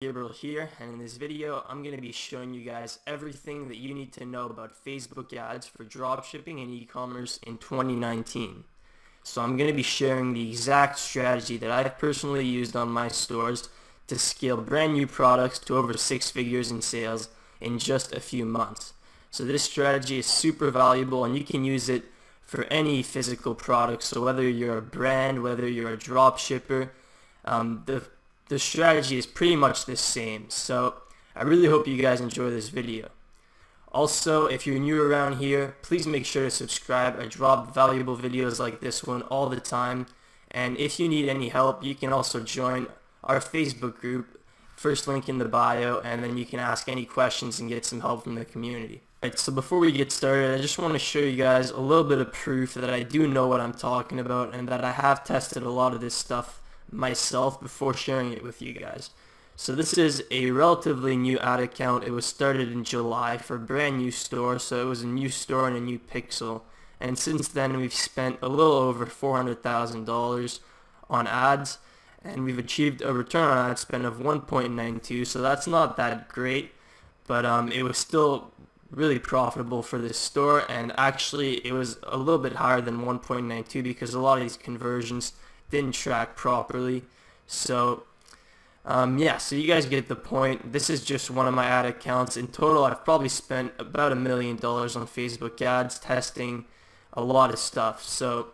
Gabriel here, and in this video I'm going to be showing you guys everything that you need to know about Facebook ads for dropshipping and e-commerce in 2019. So I'm going to be sharing the exact strategy that I've personally used on my stores to scale brand new products to over 6 figures in sales in just a few months. So this strategy is super valuable and you can use it for any physical product. So whether you're a brand, whether you're a drop shipper, the strategy is pretty much the same. So I really hope you guys enjoy this video. Also, if you're new around here, please make sure to subscribe. I drop valuable videos like this one all the time. And if you need any help, you can also join our Facebook group, first link in the bio, and then you can ask any questions and get some help from the community. Alright, so before we get started, I just want to show you guys a little bit of proof that I do know what I'm talking about and that I have tested a lot of this stuff myself before sharing it with you guys. So this is a relatively new ad account. It was started in July for a brand new store, so it was a new store and a new pixel. And since then we've spent a little over $400,000 on ads, and we've achieved a return on ad spend of 1.92, so that's not that great, but it was still really profitable for this store, and actually it was a little bit higher than 1.92 because a lot of these conversions didn't track properly. So yeah, so you guys get the point. This is just one of my ad accounts. In total, I've probably spent about $1 million on Facebook ads testing a lot of stuff. So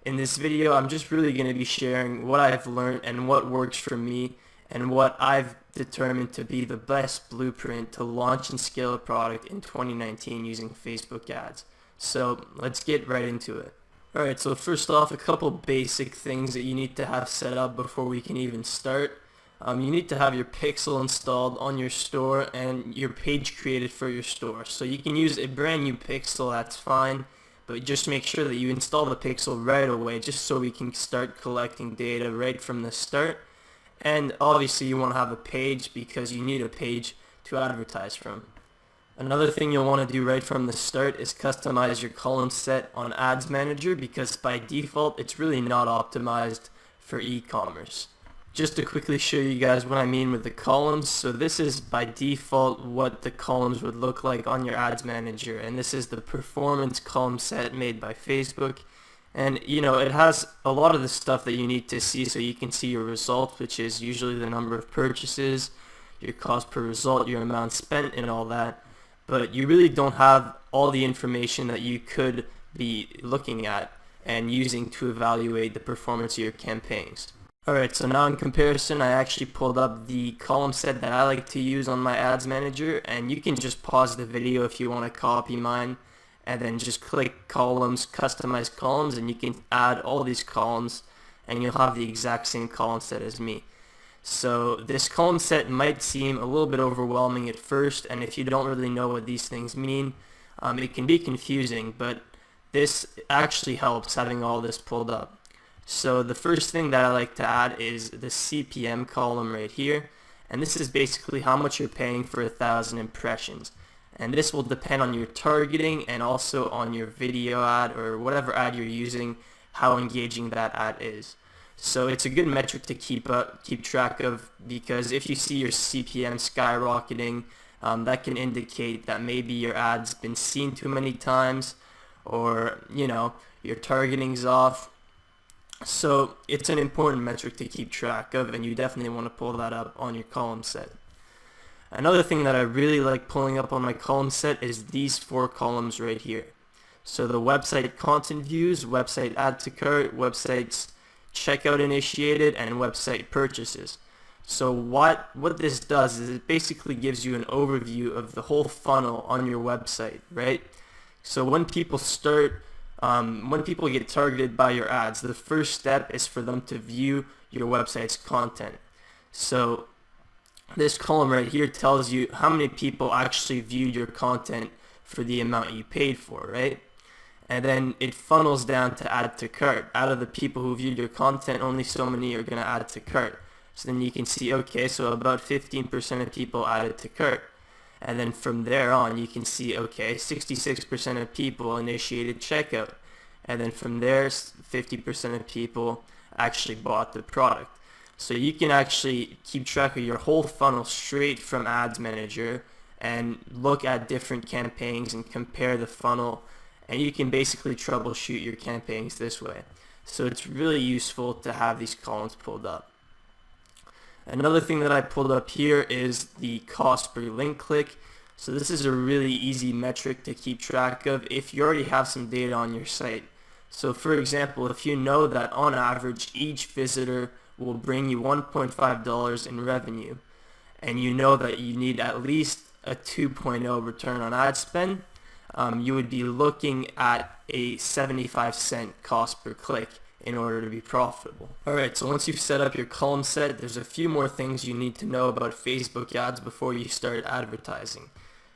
in this video, I'm just really going to be sharing what I've learned and what works for me and what I've determined to be the best blueprint to launch and scale a product in 2019 using Facebook ads. So let's get right into it. Alright, so first off, a couple basic things that you need to have set up before we can even start. You need to have your pixel installed on your store and your page created for your store. So you can use a brand new pixel, that's fine, but just make sure that you install the pixel right away just so we can start collecting data right from the start. And obviously you want to have a page because you need a page to advertise from. Another thing you'll want to do right from the start is customize your column set on Ads Manager because by default it's really not optimized for e-commerce. Just to quickly show you guys what I mean with the columns, so this is by default what the columns would look like on your Ads Manager, and this is the performance column set made by Facebook. And you know, it has a lot of the stuff that you need to see so you can see your results, which is usually the number of purchases, your cost per result, your amount spent, and all that. But you really don't have all the information that you could be looking at and using to evaluate the performance of your campaigns. Alright, so now in comparison, I actually pulled up the column set that I like to use on my Ads Manager, and you can just pause the video if you want to copy mine, and then just click columns, customize columns, and you can add all these columns, and you'll have the exact same column set as me. So this column set might seem a little bit overwhelming at first, and if you don't really know what these things mean, it can be confusing, but this actually helps having all this pulled up. So the first thing that I like to add is the CPM column right here, and this is basically how much you're paying for 1,000 impressions. And this will depend on your targeting and also on your video ad or whatever ad you're using, how engaging that ad is. So it's a good metric to keep track of, because if you see your CPM skyrocketing, that can indicate that maybe your ad's been seen too many times, or you know, your targeting's off. So it's an important metric to keep track of, and you definitely want to pull that up on your column set. Another thing that I really like pulling up on my column set is these 4 columns right here. So the website content views, website add to cart, websites checkout initiated, and website purchases. So what this does is it basically gives you an overview of the whole funnel on your website, right? So when people get targeted by your ads, the first step is for them to view your website's content. So this column right here tells you how many people actually viewed your content for the amount you paid for, right? And then it funnels down to add to cart. Out of the people who viewed your content, only so many are going to add to cart. So then you can see, okay, so about 15% of people added to cart. And then from there on, you can see, okay, 66% of people initiated checkout. And then from there, 50% of people actually bought the product. So you can actually keep track of your whole funnel straight from Ads Manager and look at different campaigns and compare the funnel, and you can basically troubleshoot your campaigns this way. So it's really useful to have these columns pulled up. Another thing that I pulled up here is the cost per link click. So this is a really easy metric to keep track of if you already have some data on your site. So for example, if you know that on average each visitor will bring you $1.5 in revenue, and you know that you need at least a 2.0 return on ad spend, you would be looking at a 75-cent cost per click in order to be profitable. Alright, so once you've set up your column set, there's a few more things you need to know about Facebook ads before you start advertising.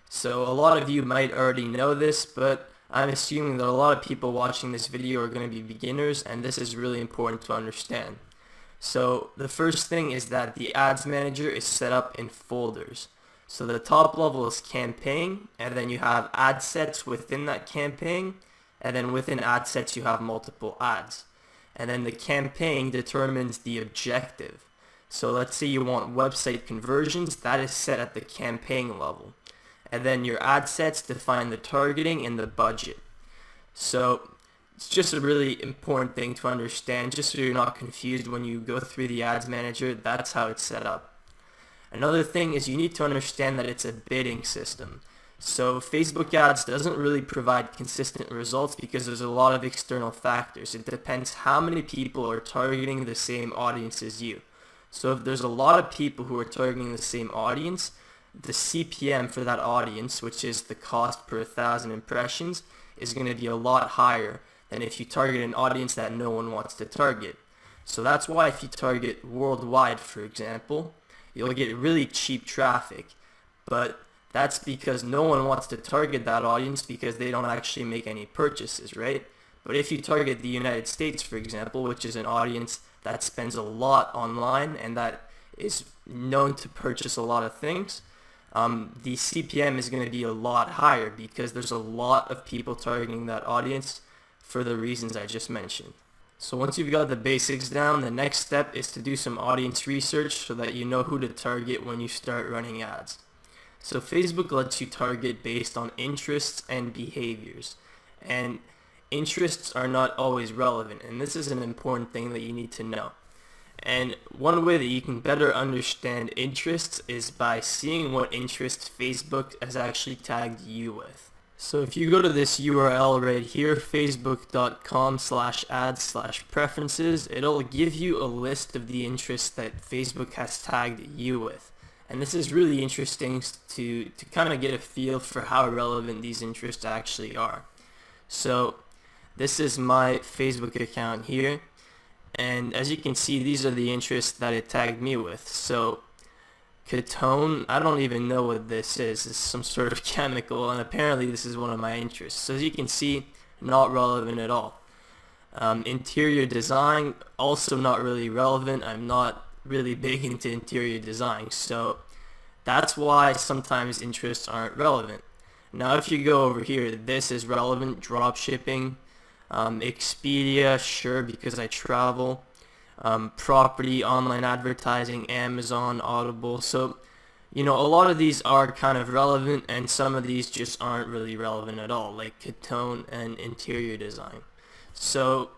So a lot of you might already know this, but I'm assuming that a lot of people watching this video are going to be beginners, and this is really important to understand. So the first thing is that the Ads Manager is set up in folders. So the top level is campaign, and then you have ad sets within that campaign, and then within ad sets you have multiple ads. And then the campaign determines the objective. So let's say you want website conversions, that is set at the campaign level. And then your ad sets define the targeting and the budget. So it's just a really important thing to understand, just so you're not confused when you go through the Ads Manager. That's how it's set up. Another thing is you need to understand that it's a bidding system. So Facebook ads doesn't really provide consistent results because there's a lot of external factors. It depends how many people are targeting the same audience as you. So if there's a lot of people who are targeting the same audience, the CPM for that audience, which is the cost per 1,000 impressions, is going to be a lot higher than if you target an audience that no one wants to target. So that's why if you target worldwide, for example, you'll get really cheap traffic, but that's because no one wants to target that audience because they don't actually make any purchases, right? But if you target the United States, for example, which is an audience that spends a lot online and that is known to purchase a lot of things, the CPM is going to be a lot higher because there's a lot of people targeting that audience for the reasons I just mentioned. So once you've got the basics down, the next step is to do some audience research so that you know who to target when you start running ads. So Facebook lets you target based on interests and behaviors, and interests are not always relevant, and this is an important thing that you need to know. And one way that you can better understand interests is by seeing what interests Facebook has actually tagged you with. So if you go to this URL right here, facebook.com/ads/preferences, it'll give you a list of the interests that Facebook has tagged you with. And this is really interesting to kind of get a feel for how relevant these interests actually are. So this is my Facebook account here, and as you can see, these are the interests that it tagged me with. So ketone, I don't even know what this is. It's some sort of chemical, and apparently this is one of my interests. So as you can see, not relevant at all. Interior design, also not really relevant. I'm not really big into interior design, so that's why sometimes interests aren't relevant. Now if you go over here, this is relevant: dropshipping, Expedia, sure, because I travel, property, online advertising, Amazon, Audible. So you know, a lot of these are kind of relevant, and some of these just aren't really relevant at all, like ketone and interior design. So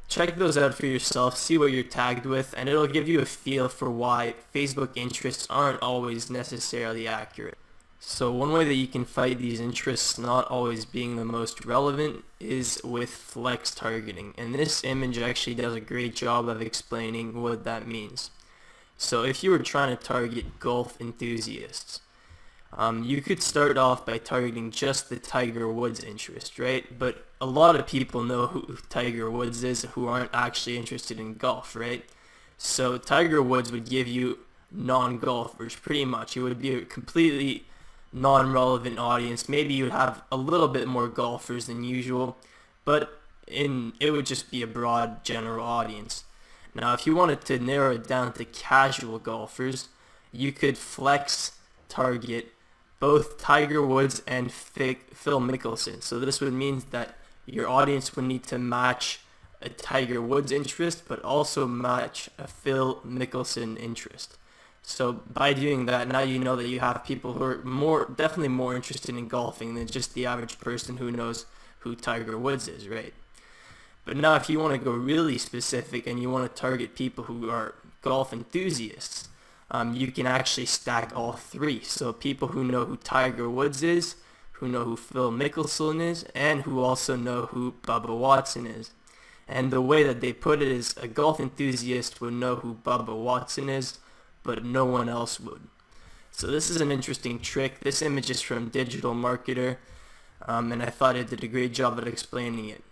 check those out for yourself, see what you're tagged with, and it'll give you a feel for why Facebook interests aren't always necessarily accurate. So one way that you can fight these interests not always being the most relevant is with flex targeting, and this image actually does a great job of explaining what that means. So if you were trying to target golf enthusiasts, you could start off by targeting just the Tiger Woods interest, right? But a lot of people know who Tiger Woods is who aren't actually interested in golf, right? So Tiger Woods would give you non-golfers pretty much. It would be a completely non-relevant audience. Maybe you would have a little bit more golfers than usual, but it would just be a broad general audience. Now if you wanted to narrow it down to casual golfers, you could flex target both Tiger Woods and Phil Mickelson. So this would mean that your audience would need to match a Tiger Woods interest, but also match a Phil Mickelson interest. So by doing that, now you know that you have people who are definitely more interested in golfing than just the average person who knows who Tiger Woods is, right? But now if you want to go really specific and you want to target people who are golf enthusiasts, you can actually stack all three. So people who know who Tiger Woods is, who know who Phil Mickelson is, and who also know who Bubba Watson is. And the way that they put it is a golf enthusiast would know who Bubba Watson is, but no one else would. So this is an interesting trick. This image is from Digital Marketer, and I thought it did a great job at explaining it.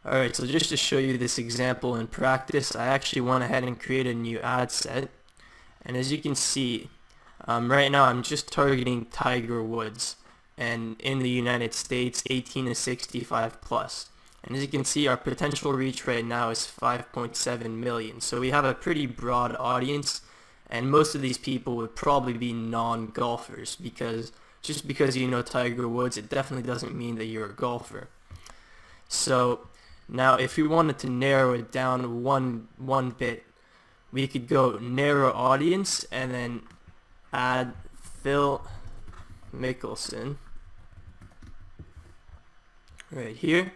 Alright, so just to show you this example in practice, I actually went ahead and created a new ad set. And as you can see, right now I'm just targeting Tiger Woods, and in the United States, 18 to 65 plus. And as you can see, our potential reach right now is 5.7 million. So we have a pretty broad audience, and most of these people would probably be non-golfers, because just because you know Tiger Woods, it definitely doesn't mean that you're a golfer. So now if we wanted to narrow it down one bit, we could go narrow audience and then add Phil Mickelson right here.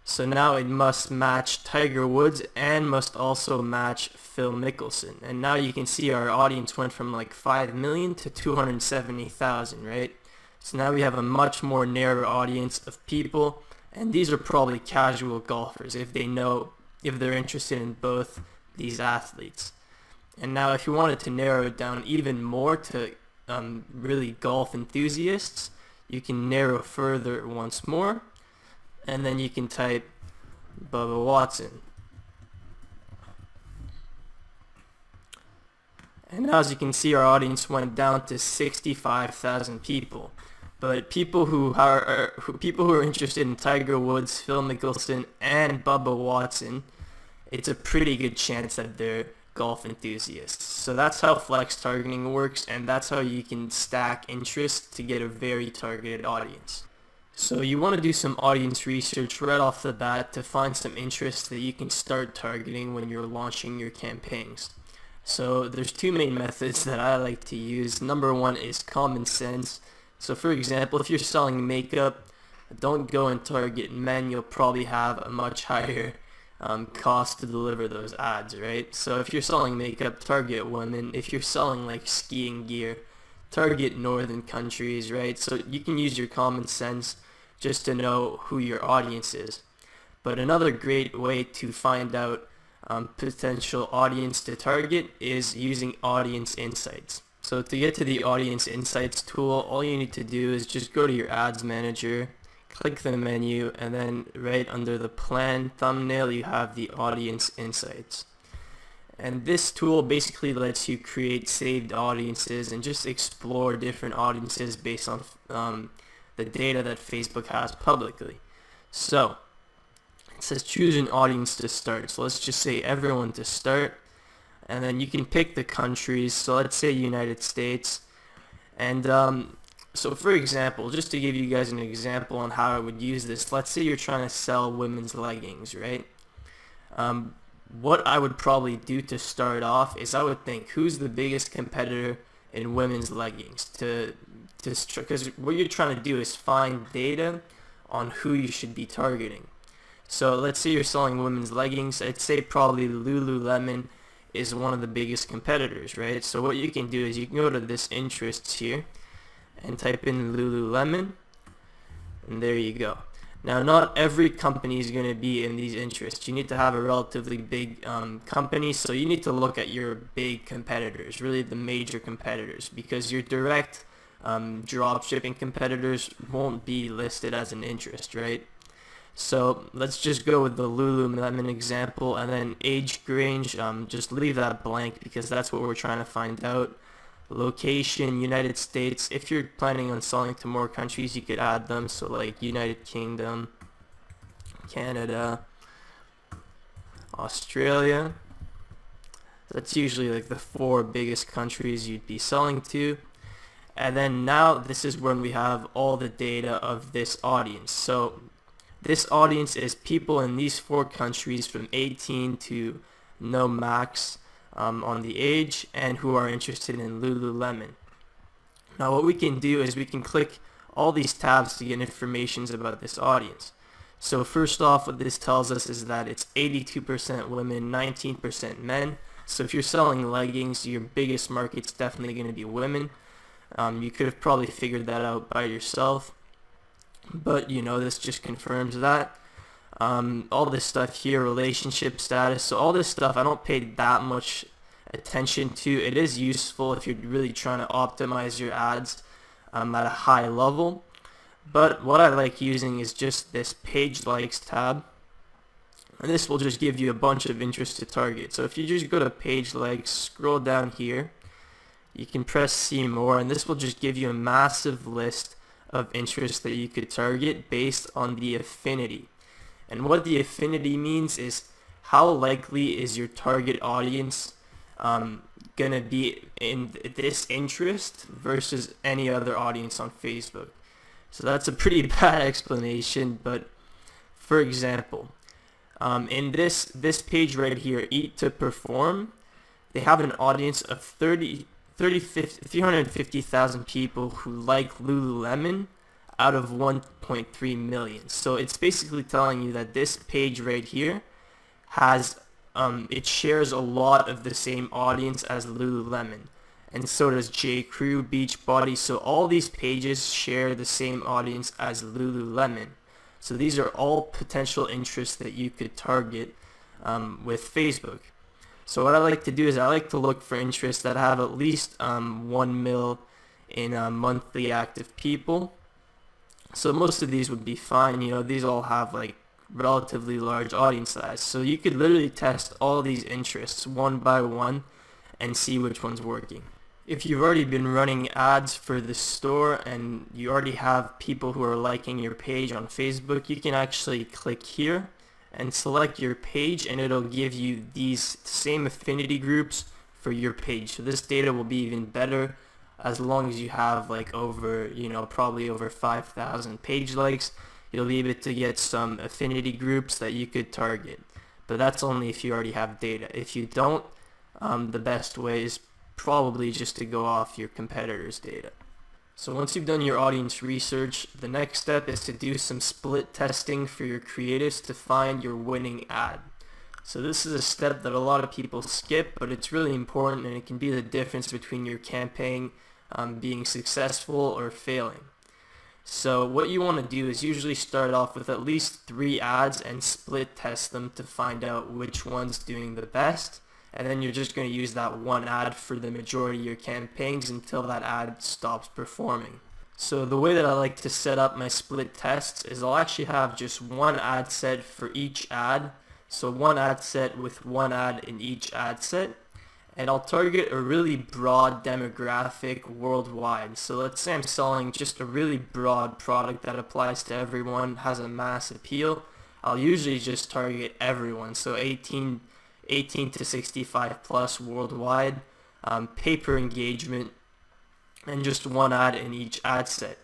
So now it must match Tiger Woods and must also match Phil Mickelson. And now you can see our audience went from like 5 million to 270,000, right? So now we have a much more narrow audience of people, and these are probably casual golfers if they're interested in both these athletes. And now if you wanted to narrow it down even more to really golf enthusiasts, you can narrow further once more, and then you can type Bubba Watson. And now as you can see, our audience went down to 65,000 people. But people who are interested in Tiger Woods, Phil Mickelson, and Bubba Watson, it's a pretty good chance that they're golf enthusiasts. So that's how flex targeting works, and that's how you can stack interest to get a very targeted audience. So you want to do some audience research right off the bat to find some interest that you can start targeting when you're launching your campaigns. So there's two main methods that I like to use. Number one is common sense. So for example, if you're selling makeup, don't go and target men. You'll probably have a much higher cost to deliver those ads, right? So if you're selling makeup, target women. If you're selling like skiing gear, target northern countries, right? So you can use your common sense just to know who your audience is. But another great way to find out potential audience to target is using audience insights. So to get to the audience insights tool, all you need to do is just go to your ads manager, click the menu, and then right under the plan thumbnail you have the audience insights. And this tool basically lets you create saved audiences and just explore different audiences based on the data that Facebook has publicly. So it says choose an audience to start. So let's just say everyone to start. And then you can pick the countries. So let's say United States. And so for example, just to give you guys an example on how I would use this, let's say you're trying to sell women's leggings, right? What I would probably do to start off is I would think, who's the biggest competitor in women's leggings? Because what you're trying to do is find data on who you should be targeting. So let's say you're selling women's leggings. I'd say probably Lululemon is one of the biggest competitors, right? So what you can do is you can go to this interests here and type in Lululemon, and there you go. Now not every company is going to be in these interests. You need to have a relatively big company, so you need to look at your big competitors, really the major competitors, because your direct dropshipping competitors won't be listed as an interest, right? So let's just go with the Lululemon example, and then age range, just leave that blank because that's what we're trying to find out. Location, United States. If you're planning on selling to more countries, you could add them, so like United Kingdom, Canada, Australia. That's usually like the 4 biggest countries you'd be selling to. And then now this is when we have all the data of this audience. So This audience is people in these 4 countries from 18 to no max on the age, and who are interested in Lululemon. Now what we can do is we can click all these tabs to get information about this audience. So first off, what this tells us is that it's 82% women, 19% men. So if you're selling leggings, your biggest market's definitely going to be women. You could have probably figured that out by yourself, but this just confirms that. All this stuff here, relationship status, so all this stuff I don't pay that much attention to. It is useful if you're really trying to optimize your ads at a high level, but what I like using is just this page likes tab, and this will just give you a bunch of interest to target. So if you just go to page likes, scroll down here, you can press see more, and this will just give you a massive list of interests that you could target based on the affinity. And what the affinity means is how likely is your target audience gonna be in this interest versus any other audience on Facebook. So that's a pretty bad explanation, but for example, in this page right here, Eat to Perform, they have an audience of 350,000 people who like Lululemon out of 1.3 million. So it's basically telling you that this page right here has it shares a lot of the same audience as Lululemon, and so does J. Crew, Beachbody. So all these pages share the same audience as Lululemon. So these are all potential interests that you could target with Facebook. So what I like to do is I like to look for interests that have at least 1 mil in monthly active people. So most of these would be fine. These all have like relatively large audience size. So you could literally test all these interests one by one and see which one's working. If you've already been running ads for the store and you already have people who are liking your page on Facebook, you can actually click here and select your page, and it'll give you these same affinity groups for your page. So this data will be even better as long as you have like over, probably over 5,000 page likes. You'll be able to get some affinity groups that you could target, but that's only if you already have data. If you don't, the best way is probably just to go off your competitors' data. So once you've done your audience research, the next step is to do some split testing for your creatives to find your winning ad. So this is a step that a lot of people skip, but it's really important, and it can be the difference between your campaign being successful or failing. So what you want to do is usually start off with at least 3 ads and split test them to find out which one's doing the best, and then you're just going to use that one ad for the majority of your campaigns until that ad stops performing. So the way that I like to set up my split tests is I'll actually have just one ad set for each ad. So one ad set with one ad in each ad set, and I'll target a really broad demographic worldwide. So let's say I'm selling just a really broad product that applies to everyone, has a mass appeal. I'll usually just target everyone, so 18 to 65 plus worldwide, pay-per engagement, and just one ad in each ad set.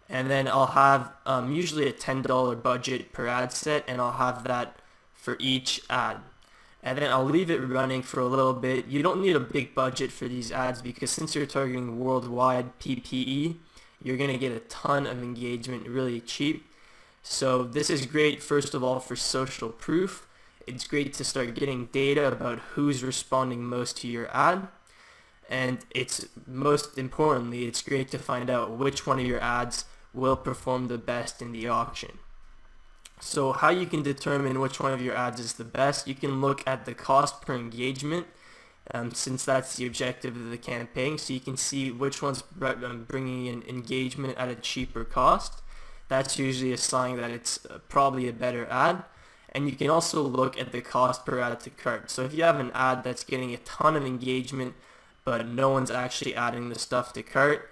And then I'll have usually a $10 budget per ad set, and I'll have that for each ad. And then I'll leave it running for a little bit. You don't need a big budget for these ads because since you're targeting worldwide PPE, you're going to get a ton of engagement really cheap. So this is great, first of all, for social proof. It's great to start getting data about who's responding most to your ad. And it's most importantly, it's great to find out which one of your ads will perform the best in the auction. So how you can determine which one of your ads is the best, you can look at the cost per engagement, since that's the objective of the campaign, so you can see which one's bringing in engagement at a cheaper cost. That's usually a sign that it's probably a better ad. And you can also look at the cost per add to cart. So if you have an ad that's getting a ton of engagement but no one's actually adding the stuff to cart,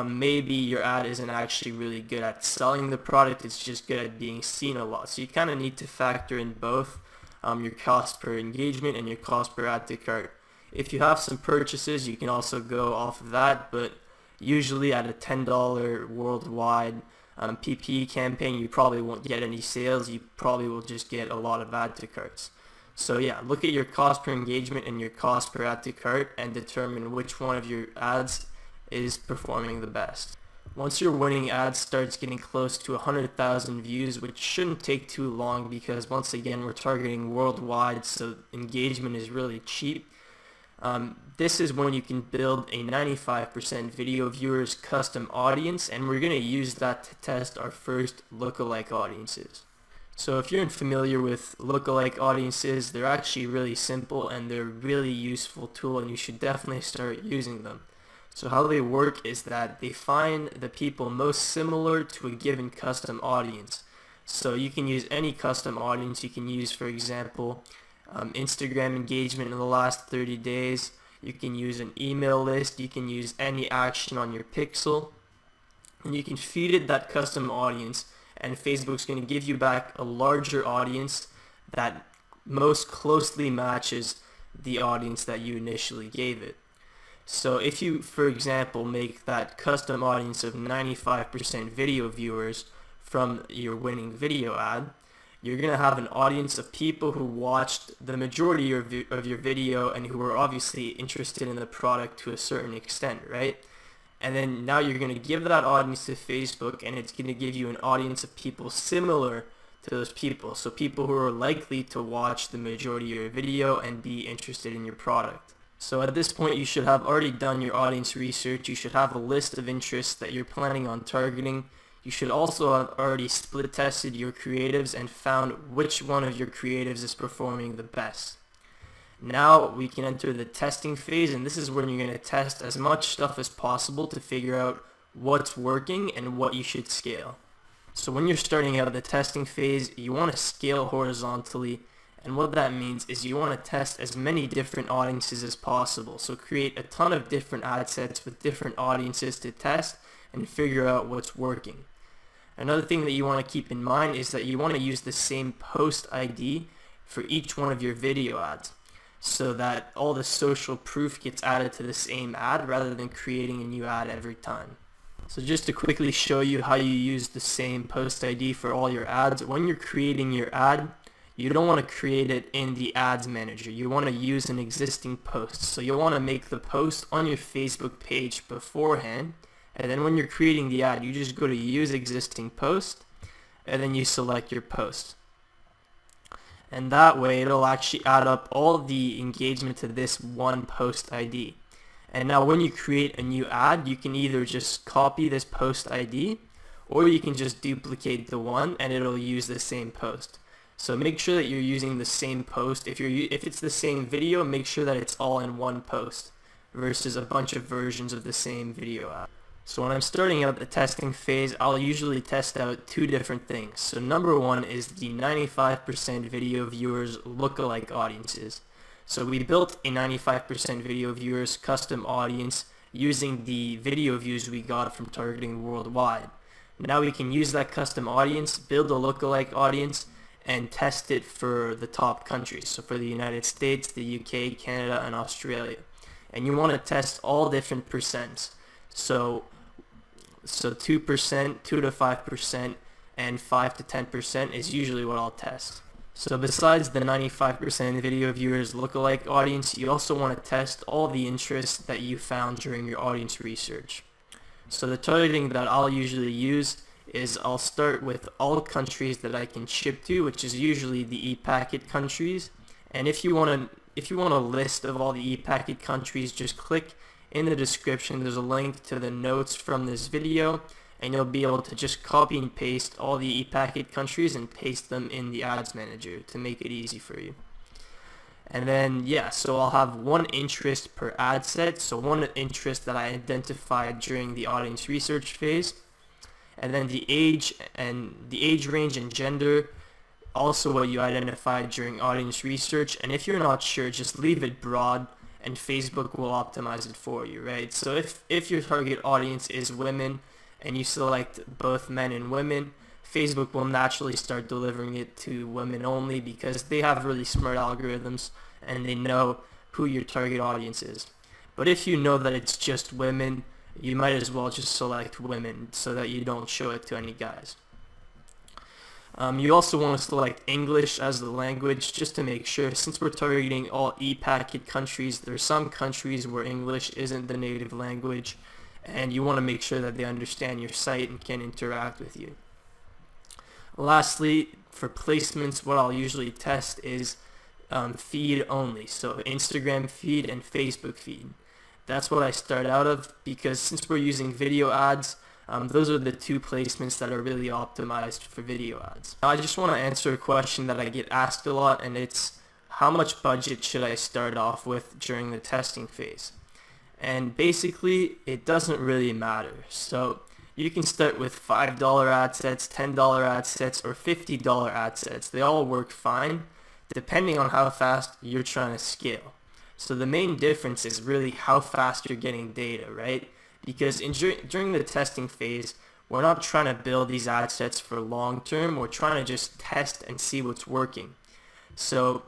maybe your ad isn't actually really good at selling the product, it's just good at being seen a lot. So you kind of need to factor in both your cost per engagement and your cost per add to cart. If you have some purchases, you can also go off of that, but usually at a $10 worldwide PPE campaign, you probably won't get any sales. You probably will just get a lot of add to carts. So yeah, look at your cost per engagement and your cost per add to cart and determine which one of your ads is performing the best. Once your winning ad starts getting close to 100,000 views, which shouldn't take too long because once again we're targeting worldwide, so engagement is really cheap. This is when you can build a 95% video viewers custom audience, and we're going to use that to test our first lookalike audiences. So if you're unfamiliar with lookalike audiences, they're actually really simple and they're a really useful tool, and you should definitely start using them. So how they work is that they find the people most similar to a given custom audience. So you can use any custom audience. You can use, for example, Instagram engagement in the last 30 days. You can use an email list. You can use any action on your pixel. And you can feed it that custom audience, and Facebook's going to give you back a larger audience that most closely matches the audience that you initially gave it. So if you, for example, make that custom audience of 95% video viewers from your winning video ad, you're going to have an audience of people who watched the majority of your video and who were obviously interested in the product to a certain extent, right? And then now you're going to give that audience to Facebook, and it's going to give you an audience of people similar to those people. So people who are likely to watch the majority of your video and be interested in your product. So at this point you should have already done your audience research. You should have a list of interests that you're planning on targeting. You should also have already split tested your creatives and found which one of your creatives is performing the best. Now we can enter the testing phase, and this is when you're going to test as much stuff as possible to figure out what's working and what you should scale. So when you're starting out the testing phase, you want to scale horizontally, and what that means is you want to test as many different audiences as possible. So create a ton of different ad sets with different audiences to test and figure out what's working. Another thing that you want to keep in mind is that you want to use the same post ID for each one of your video ads, so that all the social proof gets added to the same ad rather than creating a new ad every time. So just to quickly show you how you use the same post ID for all your ads, when you're creating your ad, you don't want to create it in the ads manager. You want to use an existing post. So you'll want to make the post on your Facebook page beforehand, and then when you're creating the ad, you just go to use existing post, and then you select your post. And that way it'll actually add up all the engagement to this one post ID. And now when you create a new ad, you can either just copy this post ID, or you can just duplicate the one and it'll use the same post. So make sure that you're using the same post. If it's the same video, make sure that it's all in one post versus a bunch of versions of the same video ad. So when I'm starting out the testing phase, I'll usually test out two different things. So number one is the 95% video viewers lookalike audiences. So we built a 95% video viewers custom audience using the video views we got from targeting worldwide. Now we can use that custom audience, build a lookalike audience, and test it for the top countries. So for the United States, the UK, Canada, and Australia. And you want to test all different percents. So 2%, 2 to 5%, and 5 to 10% is usually what I'll test. So besides the 95% video viewers lookalike audience, you also want to test all the interests that you found during your audience research. So the targeting that I'll usually use is I'll start with all countries that I can ship to, which is usually the e-packet countries. And if you want a list of all the e-packet countries, just click in the description. There's a link to the notes from this video, and you'll be able to just copy and paste all the e-packet countries and paste them in the ads manager to make it easy for you. And then so I'll have one interest per ad set, so one interest that I identified during the audience research phase, and then the age range and gender, also what you identified during audience research. And if you're not sure, just leave it broad and Facebook will optimize it for you, right? So if your target audience is women and you select both men and women, Facebook will naturally start delivering it to women only because they have really smart algorithms and they know who your target audience is. But if you know that it's just women you might as well just select women so that you don't show it to any guys. You also want to select English as the language just to make sure, since we're targeting all e-packet countries, there are some countries where English isn't the native language, and you want to make sure that they understand your site and can interact with you. Lastly, for placements, what I'll usually test is feed only, so Instagram feed and Facebook feed. That's what I start out of, because since we're using video ads, those are the two placements that are really optimized for video ads. Now I just want to answer a question that I get asked a lot, and it's how much budget should I start off with during the testing phase? And basically it doesn't really matter. So you can start with $5 ad sets, $10 ad sets, or $50 ad sets. They all work fine depending on how fast you're trying to scale. So the main difference is really how fast you're getting data, right? Because during the testing phase, we're not trying to build these ad sets for long term. We're trying to just test and see what's working. So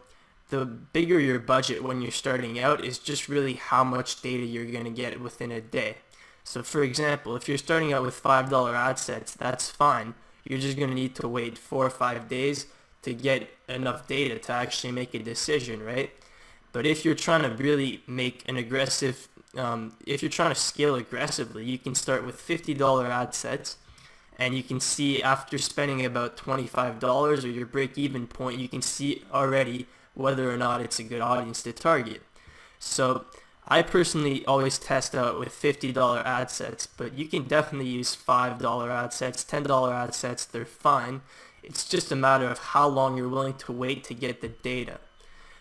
the bigger your budget when you're starting out is just really how much data you're going to get within a day. So for example, if you're starting out with $5 ad sets, that's fine. You're just going to need to wait 4 or 5 days to get enough data to actually make a decision, right? But if you're trying to really make an aggressive if you're trying to scale aggressively, you can start with $50 ad sets, and you can see after spending about $25 or your break-even point, you can see already whether or not it's a good audience to target. So I personally always test out with $50 ad sets, but you can definitely use $5 ad sets, $10 ad sets, they're fine. It's just a matter of how long you're willing to wait to get the data.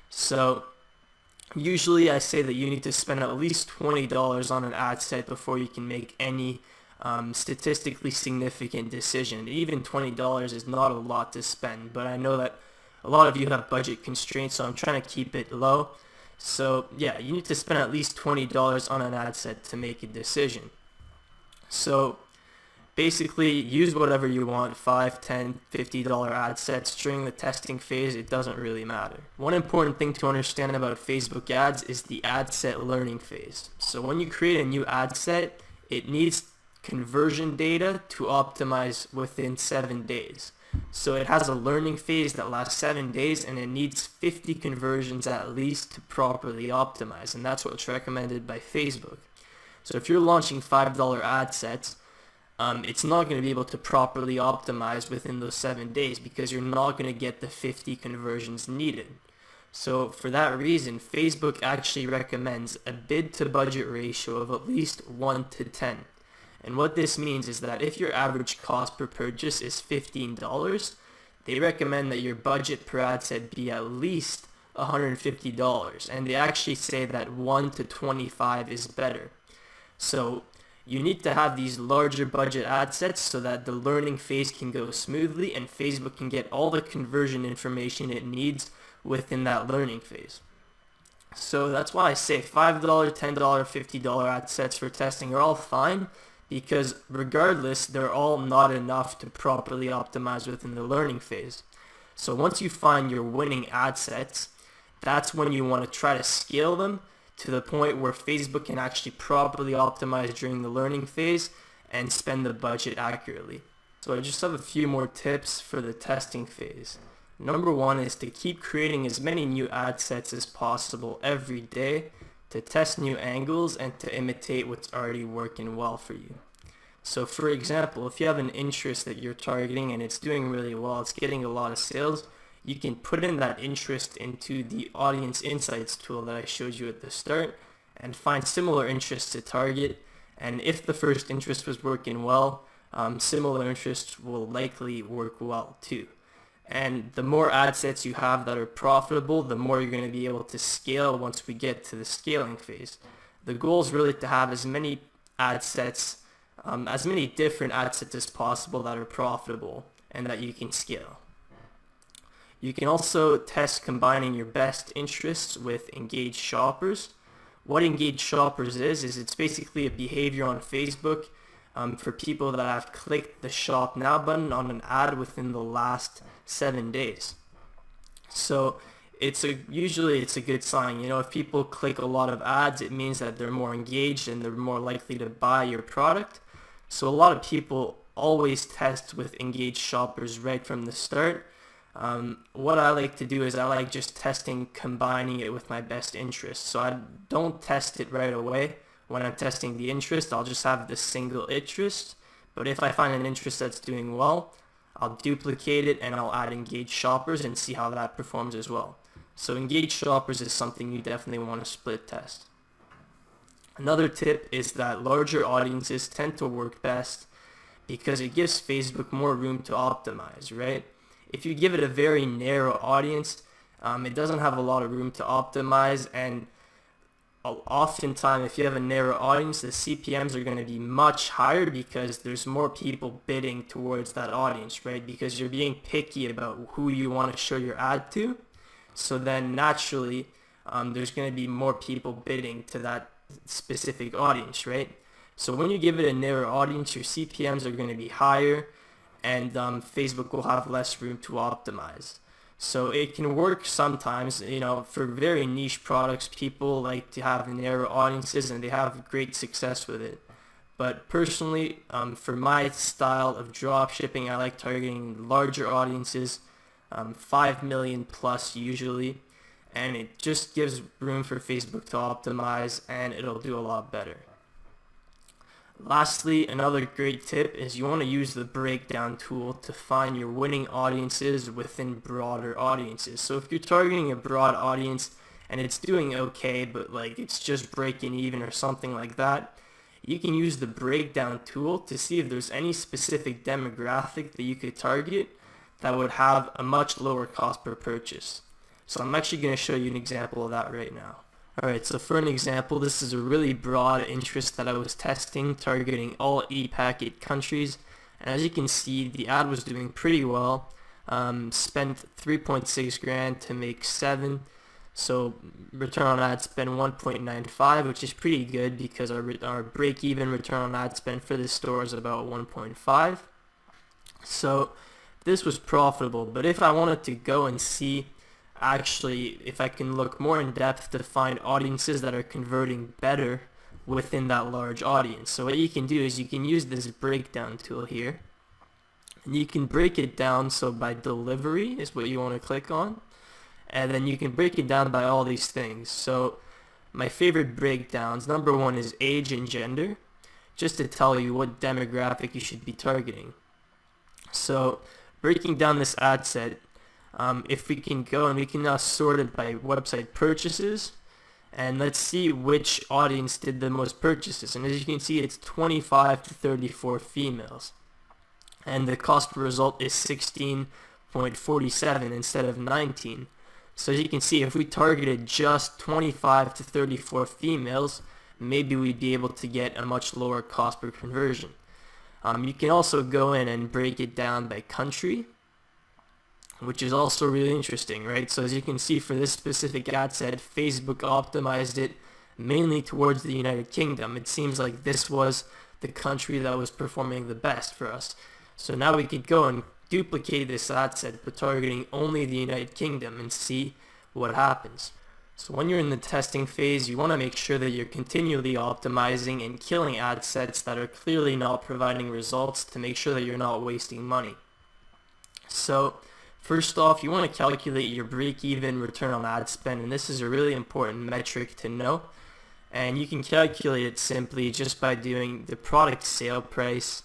So usually I say that you need to spend at least $20 on an ad set before you can make any statistically significant decision. Even $20 is not a lot to spend, but I know that a lot of you have budget constraints, so I'm trying to keep it low. So yeah, you need to spend at least $20 on an ad set to make a decision. So basically use whatever you want, $5, $10, $50 ad sets during the testing phase. It doesn't really matter. One important thing to understand about Facebook ads is the ad set learning phase. So when you create a new ad set, it needs conversion data to optimize within 7 days. So it has a learning phase that lasts 7 days, and it needs 50 conversions at least to properly optimize, and that's what's recommended by Facebook. So if you're launching $5 ad sets, it's not going to be able to properly optimize within those 7 days because you're not going to get the 50 conversions needed. So for that reason, Facebook actually recommends a bid to budget ratio of at least 1 to 10. And what this means is that if your average cost per purchase is $15, they recommend that your budget per ad set be at least $150. And they actually say that 1 to 25 is better. So you need to have these larger budget ad sets so that the learning phase can go smoothly and Facebook can get all the conversion information it needs within that learning phase. So that's why I say $5, $10, $50 ad sets for testing are all fine, because regardless, they're all not enough to properly optimize within the learning phase. So once you find your winning ad sets, that's when you want to try to scale them to the point where Facebook can actually properly optimize during the learning phase and spend the budget accurately. So I just have a few more tips for the testing phase. Number one is to keep creating as many new ad sets as possible every day to test new angles and to imitate what's already working well for you. So for example, if you have an interest that you're targeting and it's doing really well, it's getting a lot of sales, you can put in that interest into the audience insights tool that I showed you at the start and find similar interests to target. And if the first interest was working well, similar interests will likely work well too. And the more ad sets you have that are profitable, the more you're going to be able to scale once we get to the scaling phase. The goal is really to have as many ad sets, as many different ad sets as possible that are profitable and that you can scale. You can also test combining your best interests with engaged shoppers. What engaged shoppers is it's basically a behavior on Facebook for people that have clicked the shop now button on an ad within the last 7 days. So usually it's a good sign. You know, if people click a lot of ads, it means that they're more engaged and they're more likely to buy your product. So a lot of people always test with engaged shoppers right from the start. What I like to do is I like just testing, combining it with my best interest. So I don't test it right away. When I'm testing the interest, I'll just have the single interest. But if I find an interest that's doing well, I'll duplicate it and I'll add engaged shoppers and see how that performs as well. So engaged shoppers is something you definitely want to split test. Another tip is that larger audiences tend to work best because it gives Facebook more room to optimize, right? If you give it a very narrow audience, it doesn't have a lot of room to optimize, and oftentimes if you have a narrow audience, the CPMs are going to be much higher because there's more people bidding towards that audience, right? Because you're being picky about who you want to show your ad to. So then naturally, there's going to be more people bidding to that specific audience, right? So when you give it a narrow audience, your CPMs are going to be higher, and Facebook will have less room to optimize. So it can work sometimes, you know, for very niche products. People like to have narrow audiences and they have great success with it. But personally, for my style of drop shipping, I like targeting larger audiences, 5 million plus usually, and it just gives room for Facebook to optimize and it'll do a lot better. Lastly, another great tip is you want to use the breakdown tool to find your winning audiences within broader audiences. So if you're targeting a broad audience and it's doing okay, but like it's just breaking even or something like that, you can use the breakdown tool to see if there's any specific demographic that you could target that would have a much lower cost per purchase. So I'm actually going to show you an example of that right now. Alright, so for an example, this is a really broad interest that I was testing, targeting all e-packet countries, and as you can see, the ad was doing pretty well. Spent 3.6 grand to make 7, so return on ad spend 1.95, which is pretty good because our break-even return on ad spend for this store is about 1.5. So this was profitable, but if I wanted to go and see actually if I can look more in depth to find audiences that are converting better within that large audience. So what you can do is you can use this breakdown tool here, and you can break it down. So by delivery is what you want to click on, and then you can break it down by all these things. So my favorite breakdowns, number one is age and gender, just to tell you what demographic you should be targeting. So breaking down this ad set, if we can go and we can now sort it by website purchases, and let's see which audience did the most purchases. And as you can see, it's 25 to 34 females, and the cost per result is 16.47 instead of 19. So as you can see, if we targeted just 25 to 34 females, maybe we'd be able to get a much lower cost per conversion. You can also go in and break it down by country, which is also really interesting, right? So as you can see, for this specific ad set, Facebook optimized it mainly towards the United Kingdom. It seems like this was the country that was performing the best for us. So now we could go and duplicate this ad set but targeting only the United Kingdom and see what happens. So when you're in the testing phase, you want to make sure that you're continually optimizing and killing ad sets that are clearly not providing results to make sure that you're not wasting money. So first off, you want to calculate your break-even return on ad spend, and this is a really important metric to know. And you can calculate it simply just by doing the product sale price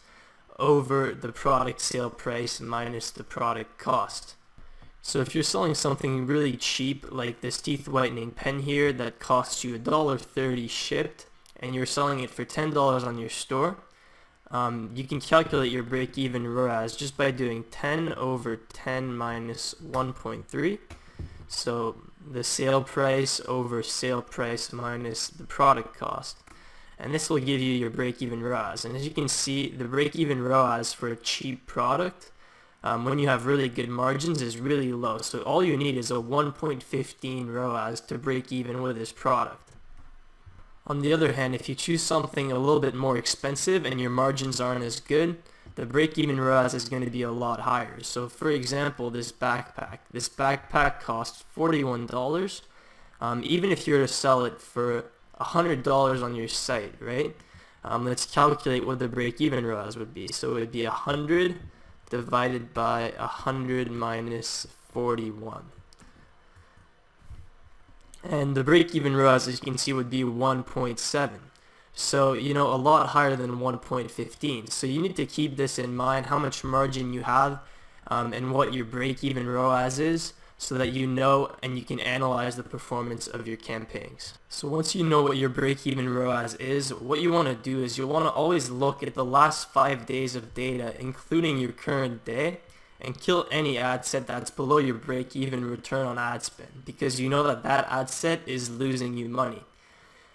over the product sale price minus the product cost. So if you're selling something really cheap like this teeth whitening pen here that costs you $1.30 shipped, and you're selling it for $10 on your store, you can calculate your break-even ROAS just by doing 10 over 10 minus 1.3. So the sale price over sale price minus the product cost. And this will give you your break-even ROAS. And as you can see, the break-even ROAS for a cheap product, when you have really good margins, is really low. So all you need is a 1.15 ROAS to break even with this product. On the other hand, if you choose something a little bit more expensive and your margins aren't as good, the break-even ROAS is going to be a lot higher. So for example, this backpack costs $41. Even if you were to sell it for $100 on your site, right? Let's calculate what the break-even ROAS would be. So it would be 100 divided by 100 minus 41. And the break-even ROAS, as you can see, would be 1.7. So, a lot higher than 1.15. So you need to keep this in mind, how much margin you have and what your break-even ROAS is, so that you know and you can analyze the performance of your campaigns. So once you know what your break-even ROAS is, what you want to do is you want to always look at the last 5 days of data, including your current day, and kill any ad set that's below your break-even return on ad spend, because you know that ad set is losing you money.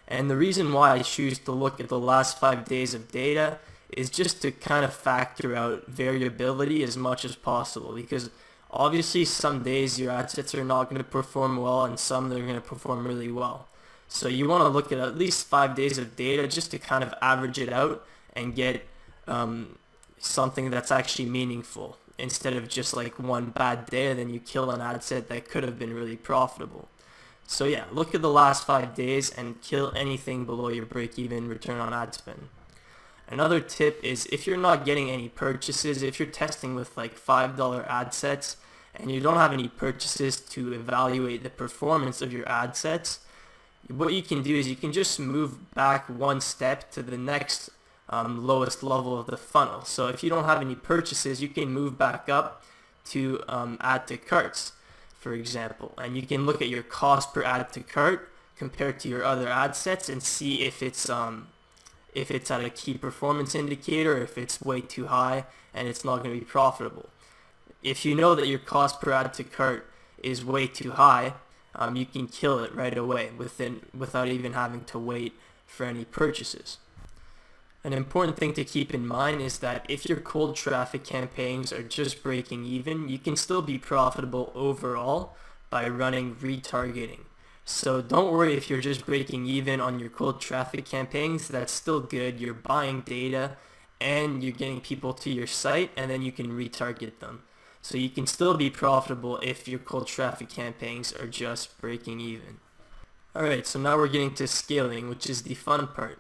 And the reason why I choose to look at the last 5 days of data is just to kind of factor out variability as much as possible, because obviously some days your ad sets are not going to perform well and some they're going to perform really well. So you want to look at least 5 days of data just to kind of average it out and get something that's actually meaningful, instead of just like one bad day then you kill an ad set that could have been really profitable. So yeah, look at the last 5 days and kill anything below your break-even return on ad spend. Another tip is, if you're not getting any purchases, if you're testing with like $5 ad sets and you don't have any purchases to evaluate the performance of your ad sets, what you can do is you can just move back one step to the next lowest level of the funnel. So if you don't have any purchases, you can move back up to add to carts, for example, and you can look at your cost per add to cart compared to your other ad sets and see if it's at a key performance indicator, if it's way too high and it's not going to be profitable. If you know that your cost per add to cart is way too high, you can kill it right away without even having to wait for any purchases. An important thing to keep in mind is that if your cold traffic campaigns are just breaking even, you can still be profitable overall by running retargeting. So don't worry if you're just breaking even on your cold traffic campaigns, that's still good. You're buying data and you're getting people to your site, and then you can retarget them. So you can still be profitable if your cold traffic campaigns are just breaking even. Alright, so now we're getting to scaling, which is the fun part.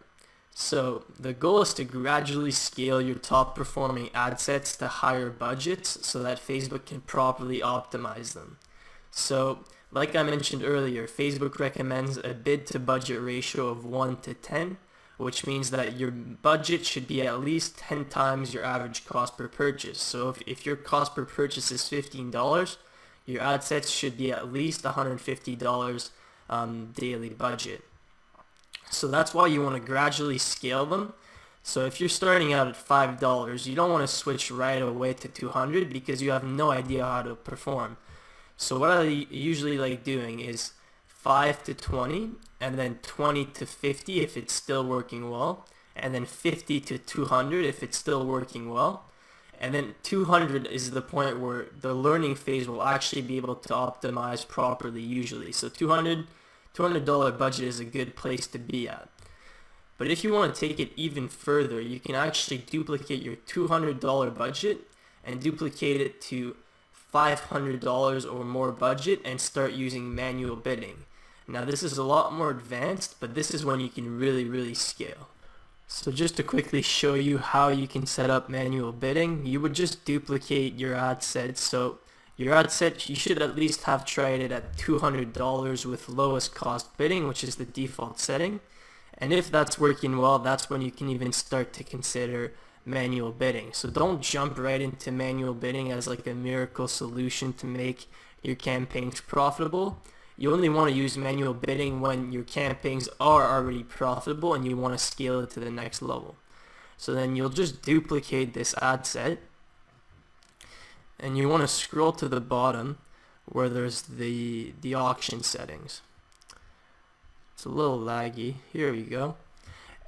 So the goal is to gradually scale your top performing ad sets to higher budgets so that Facebook can properly optimize them. So like I mentioned earlier, Facebook recommends a bid to budget ratio of 1 to 10, which means that your budget should be at least 10 times your average cost per purchase. So if your cost per purchase is $15, your ad sets should be at least $150 daily budget. So that's why you want to gradually scale them. So if you're starting out at $5, you don't want to switch right away to $200 because you have no idea how to perform. So what I usually like doing is 5 to 20, and then 20 to 50 if it's still working well, and then 50 to 200 if it's still working well, and then 200 is the point where the learning phase will actually be able to optimize properly usually. So $200 budget is a good place to be at. But if you want to take it even further, you can actually duplicate your $200 budget and duplicate it to $500 or more budget and start using manual bidding. Now this is a lot more advanced, but this is when you can really scale. So just to quickly show you how you can set up manual bidding, you would just duplicate your ad set. So your ad set, you should at least have tried it at $200 with lowest cost bidding, which is the default setting. And if that's working well, that's when you can even start to consider manual bidding. So don't jump right into manual bidding as like a miracle solution to make your campaigns profitable. You only want to use manual bidding when your campaigns are already profitable and you want to scale it to the next level. So then you'll just duplicate this ad set, and you want to scroll to the bottom where there's the auction settings. It's a little laggy. Here we go.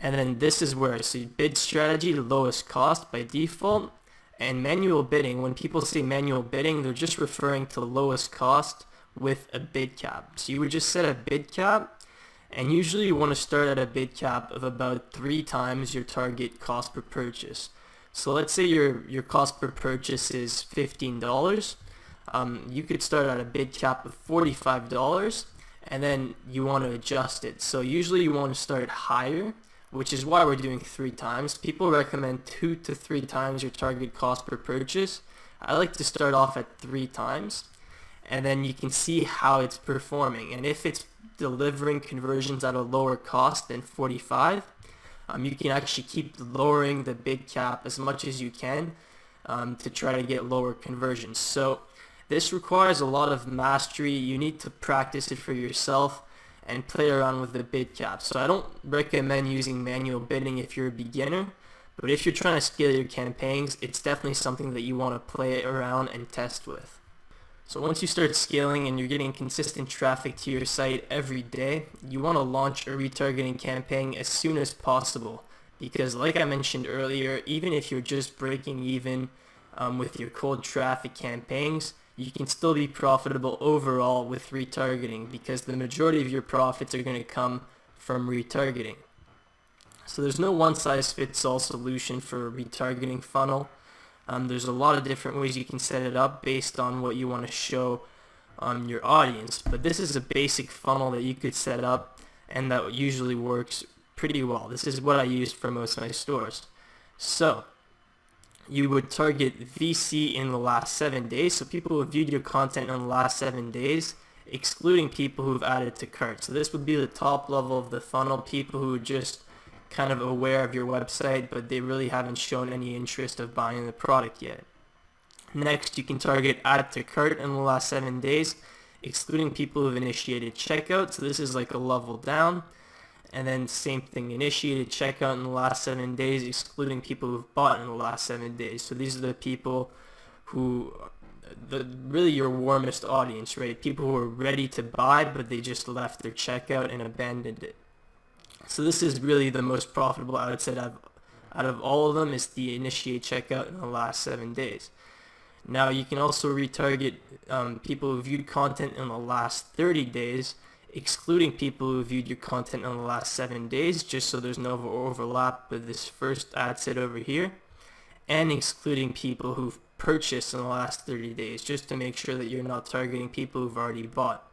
And then this is where, so bid strategy, the lowest cost by default, and manual bidding. When people say manual bidding, they're just referring to lowest cost with a bid cap. So you would just set a bid cap, and usually you want to start at a bid cap of about 3 times your target cost per purchase. So let's say your cost per purchase is $15. You could start at a bid cap of $45, and then you want to adjust it. So usually you want to start higher, which is why we're doing 3 times. People recommend 2 to 3 times your target cost per purchase. I like to start off at 3 times, and then you can see how it's performing. And if it's delivering conversions at a lower cost than 45, you can actually keep lowering the bid cap as much as you can to try to get lower conversions. So this requires a lot of mastery. You need to practice it for yourself and play around with the bid cap. So I don't recommend using manual bidding if you're a beginner, but if you're trying to scale your campaigns, it's definitely something that you want to play around and test with. So once you start scaling and you're getting consistent traffic to your site every day, you want to launch a retargeting campaign as soon as possible, because like I mentioned earlier, even if you're just breaking even with your cold traffic campaigns, you can still be profitable overall with retargeting, because the majority of your profits are going to come from retargeting. So there's no one-size-fits-all solution for a retargeting funnel. There's a lot of different ways you can set it up based on what you want to show your audience, but this is a basic funnel that you could set up and that usually works pretty well. This is what I used for most of my stores. So you would target VC in the last 7 days, so people who have viewed your content in the last 7 days, excluding people who've added to cart. So this would be the top level of the funnel, people who are just kind of aware of your website, but they really haven't shown any interest of buying the product yet. Next, you can target add to cart in the last 7 days, excluding people who've initiated checkout. So this is like a level down. And then same thing, initiated checkout in the last 7 days, excluding people who've bought in the last 7 days. So these are the people who, really your warmest audience, right? People who are ready to buy, but they just left their checkout and abandoned it. So this is really the most profitable, I would say, out of all of them, is the initiate checkout in the last 7 days. Now you can also retarget people who viewed content in the last 30 days, excluding people who viewed your content in the last 7 days, just so there's no overlap with this first ad set over here, and excluding people who've purchased in the last 30 days, just to make sure that you're not targeting people who've already bought.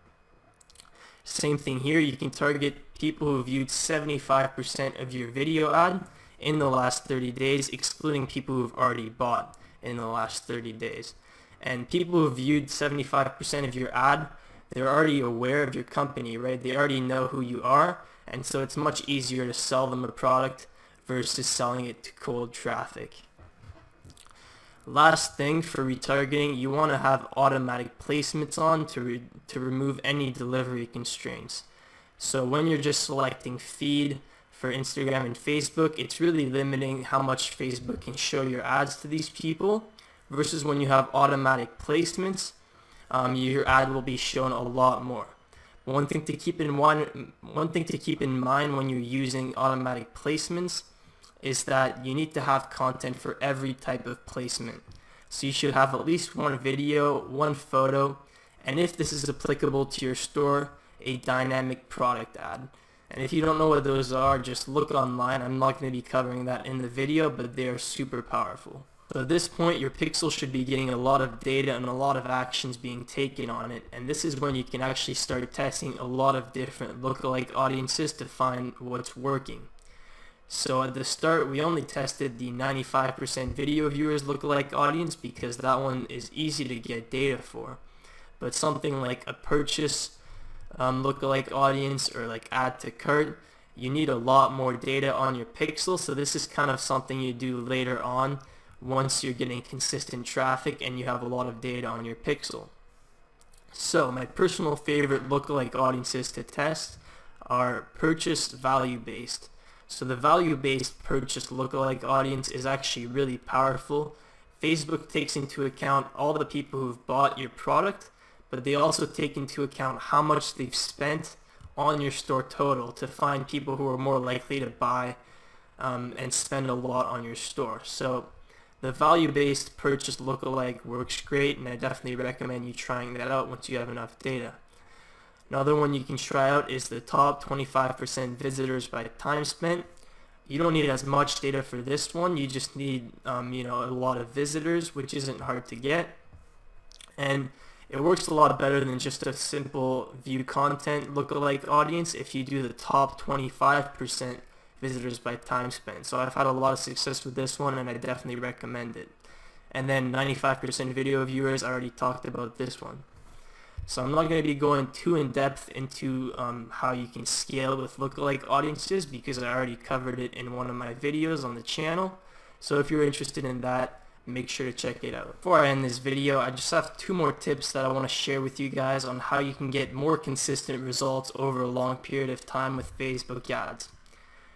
Same thing here, you can target people who viewed 75% of your video ad in the last 30 days, excluding people who've already bought in the last 30 days. And people who viewed 75% of your ad, they're already aware of your company, right? They already know who you are, and so it's much easier to sell them a product versus selling it to cold traffic. Last thing for retargeting, you want to have automatic placements on to remove any delivery constraints. So when you're just selecting feed for Instagram and Facebook, it's really limiting how much Facebook can show your ads to these people, versus when you have automatic placements, your ad will be shown a lot more. One thing to keep in mind when you're using automatic placements is that you need to have content for every type of placement. So you should have at least one video, one photo, and if this is applicable to your store, a dynamic product ad. And if you don't know what those are, just look online. I'm not going to be covering that in the video, but they are super powerful. So at this point, your pixel should be getting a lot of data and a lot of actions being taken on it, and this is when you can actually start testing a lot of different lookalike audiences to find what's working. So at the start, we only tested the 95% video viewers lookalike audience because that one is easy to get data for. But something like a purchase lookalike audience or like add to cart, you need a lot more data on your pixel. So this is kind of something you do later on once you're getting consistent traffic and you have a lot of data on your pixel. So my personal favorite lookalike audiences to test are purchase value based. So the value-based purchase lookalike audience is actually really powerful. Facebook takes into account all the people who've bought your product, but they also take into account how much they've spent on your store total to find people who are more likely to buy and spend a lot on your store. So the value-based purchase lookalike works great, and I definitely recommend you trying that out once you have enough data. Another one you can try out is the top 25% visitors by time spent. You don't need as much data for this one. You just need a lot of visitors, which isn't hard to get. And it works a lot better than just a simple view content lookalike audience if you do the top 25% visitors by time spent. So I've had a lot of success with this one, and I definitely recommend it. And then 95% video viewers, I already talked about this one. So I'm not going to be going too in depth into how you can scale with lookalike audiences, because I already covered it in one of my videos on the channel. So if you're interested in that, make sure to check it out. Before I end this video, I just have 2 more tips that I want to share with you guys on how you can get more consistent results over a long period of time with Facebook ads.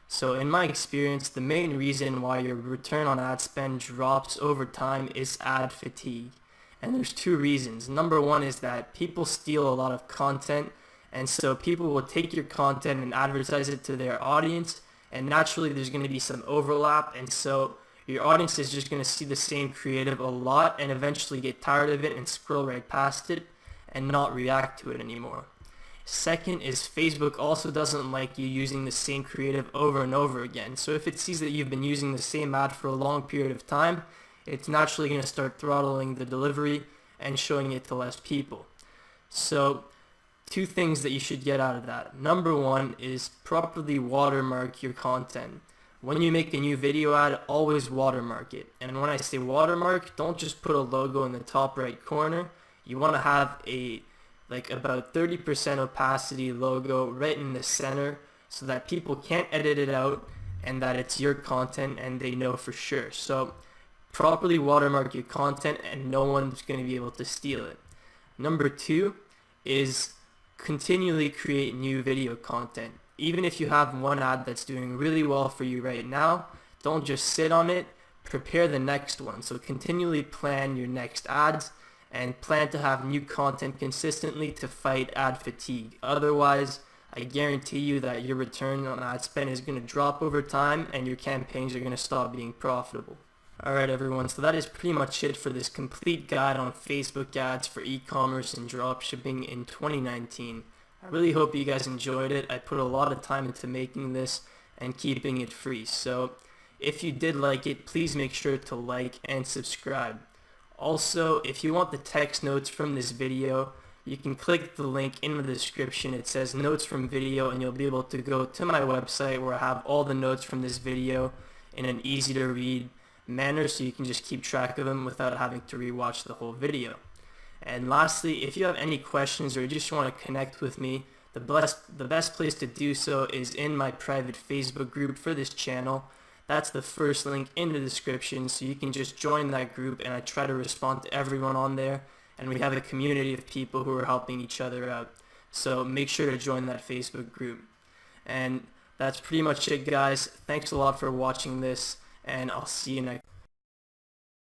So in my experience, the main reason why your return on ad spend drops over time is ad fatigue. And there's 2 reasons. Number one is that people steal a lot of content, and so people will take your content and advertise it to their audience, and naturally there's going to be some overlap, and so your audience is just going to see the same creative a lot and eventually get tired of it and scroll right past it and not react to it anymore. Second is Facebook also doesn't like you using the same creative over and over again. So if it sees that you've been using the same ad for a long period of time, it's naturally going to start throttling the delivery and showing it to less people. So 2 things that you should get out of that. Number one is properly watermark your content. When you make a new video ad, always watermark it. And when I say watermark, don't just put a logo in the top right corner. You want to have about 30% opacity logo right in the center so that people can't edit it out and that it's your content and they know for sure. So properly watermark your content and no one's going to be able to steal it. Number 2 is continually create new video content. Even if you have one ad that's doing really well for you right now, don't just sit on it, prepare the next one. So continually plan your next ads and plan to have new content consistently to fight ad fatigue. Otherwise, I guarantee you that your return on ad spend is going to drop over time and your campaigns are going to stop being profitable. Alright everyone, so that is pretty much it for this complete guide on Facebook ads for e-commerce and dropshipping in 2019. I really hope you guys enjoyed it. I put a lot of time into making this and keeping it free. So if you did like it, please make sure to like and subscribe. Also, if you want the text notes from this video, you can click the link in the description. It says notes from video, and you'll be able to go to my website where I have all the notes from this video in an easy to read manner, so you can just keep track of them without having to rewatch the whole video. And lastly, if you have any questions or you just want to connect with me, the best place to do so is in my private Facebook group for this channel. That's the first link in the description, so you can just join that group, and I try to respond to everyone on there, and we have a community of people who are helping each other out. So make sure to join that Facebook group. And that's pretty much it, guys. Thanks a lot for watching this, and I'll see you next